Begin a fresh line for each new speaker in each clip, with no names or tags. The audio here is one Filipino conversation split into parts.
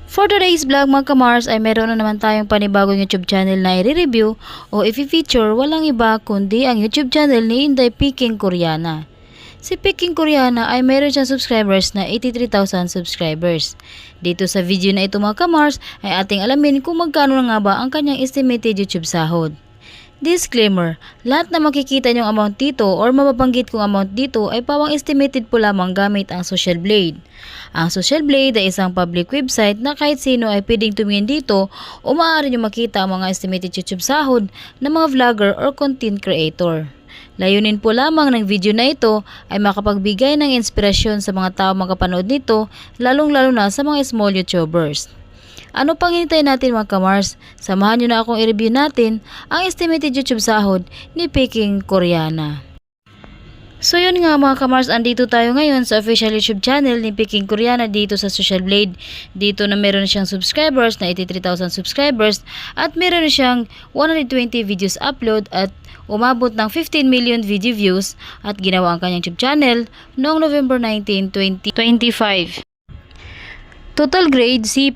For today's vlog mga kamars ay meron na naman tayong panibagong YouTube channel na i-review o i-feature walang iba kundi ang YouTube channel ni Inday Peking Koreana. Si Peking Koreana ay meron siyang subscribers na 83,000 subscribers. Dito sa video na ito mga kamars ay ating alamin kung magkano na nga ba ang kanyang estimated YouTube sahod. Disclaimer, lahat na makikita nyong amount dito or mababanggit kong amount dito ay pawang estimated po lamang gamit ang Social Blade. Ang Social Blade ay isang public website na kahit sino ay pwedeng tumingin dito o maaari nyo makita ang mga estimated YouTube sahod ng mga vlogger or content creator. Layunin po lamang ng video na ito ay makapagbigay ng inspirasyon sa mga tao makapanood nito, lalong-lalo na sa mga small YouTubers. Ano pang hinintay natin mga kamars? Samahan nyo na akong i-review natin ang estimated YouTube sahod ni Peking Koreana. So yun nga mga kamars, andito tayo ngayon sa official YouTube channel ni Peking Koreana dito sa Social Blade. Dito na meron siyang subscribers na 83,000 subscribers at meron siyang 120 videos upload at umabot ng 15 million video views at ginawa ang kanyang YouTube channel noong November 19, 2025. Total grade C+.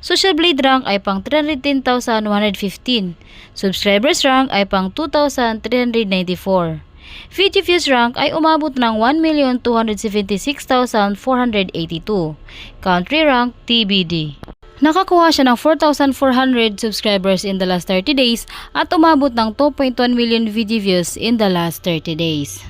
Social Blade rank ay pang 310,115. Subscribers rank ay pang 2,394. Video views rank ay umabot ng 1,276,482. Country rank TBD. Nakakuha siya ng 4,400 subscribers in the last 30 days at umabot ng 2.1 million video views in the last 30 days.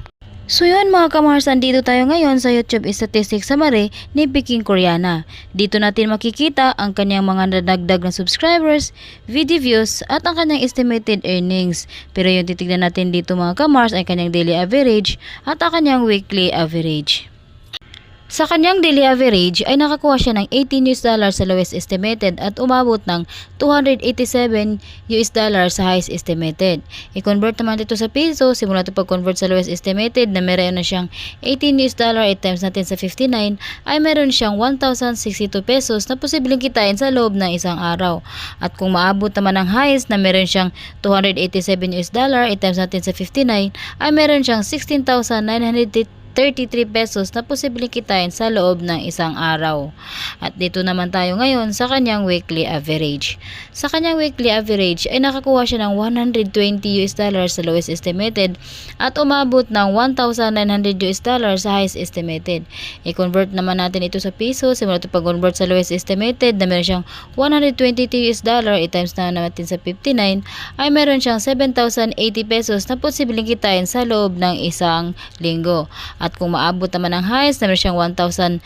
So yun mga kamars, andito tayo ngayon sa YouTube Statistics Summary ni Peking Koreana. Dito natin makikita ang kanyang mga nadagdag na subscribers, video views at ang kanyang estimated earnings. Pero yung titignan natin dito mga kamars ay kanyang daily average at ang kanyang weekly average. Sa kanyang daily average ay nakakuha siya ng $18 sa lowest estimated at umabot ng $287 sa highest estimated. I-convert naman ito sa piso, simula ito pag-convert sa lowest estimated na meron na siyang $18 i-times natin sa 59 ay meron siyang 1,062 pesos na posibleng kitain sa loob ng isang araw. At kung maabot naman ang highest na meron siyang $287 i-times natin sa 59 ay meron siyang 16,933 pesos na posibleng kitain sa loob ng isang araw. At dito naman tayo ngayon sa kanyang weekly average. Sa kanyang weekly average ay nakakuha siya ng $120 sa lowest estimated at umabot ng $1,900 sa highest estimated. I-convert naman natin ito sa piso, simula ito pag-convert sa lowest estimated na meron siyang $122 i-times na natin sa 59 ay meron siyang 7,080 pesos na posibleng kitain sa loob ng isang linggo. At kung maabot naman ang highest na meron siyang $1,900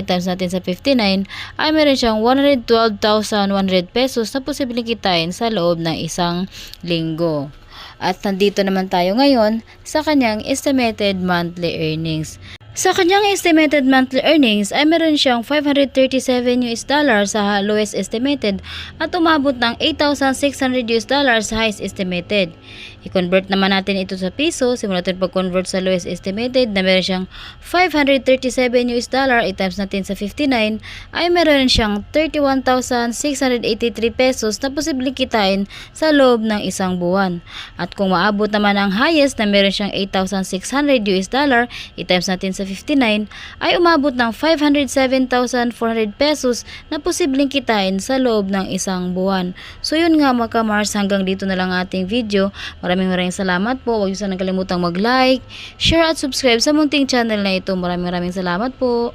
i-times natin sa 59 ay meron siyang 112,100 pesos na posibleng kitain sa loob ng isang linggo. At nandito naman tayo ngayon sa kanyang estimated monthly earnings. Sa kanyang estimated monthly earnings ay meron siyang $537 sa lowest estimated at umabot ng $8,600 sa highest estimated. I-convert naman natin ito sa piso, simula natin pag-convert sa lowest estimated na meron siyang $537 i-times natin sa 59 ay meron siyang 31,683 pesos na posibleng kitain sa loob ng isang buwan. At kung maabot naman ang highest na meron siyang $8,600 i-times natin sa 59 ay umabot ng 507,400 pesos na posibleng kitain sa loob ng isang buwan. So yun nga mga kamars, hanggang dito na lang ating video. Maraming salamat po. Huwag niyo sanang kalimutang mag-like, share at subscribe sa munting channel na ito. Maraming salamat po.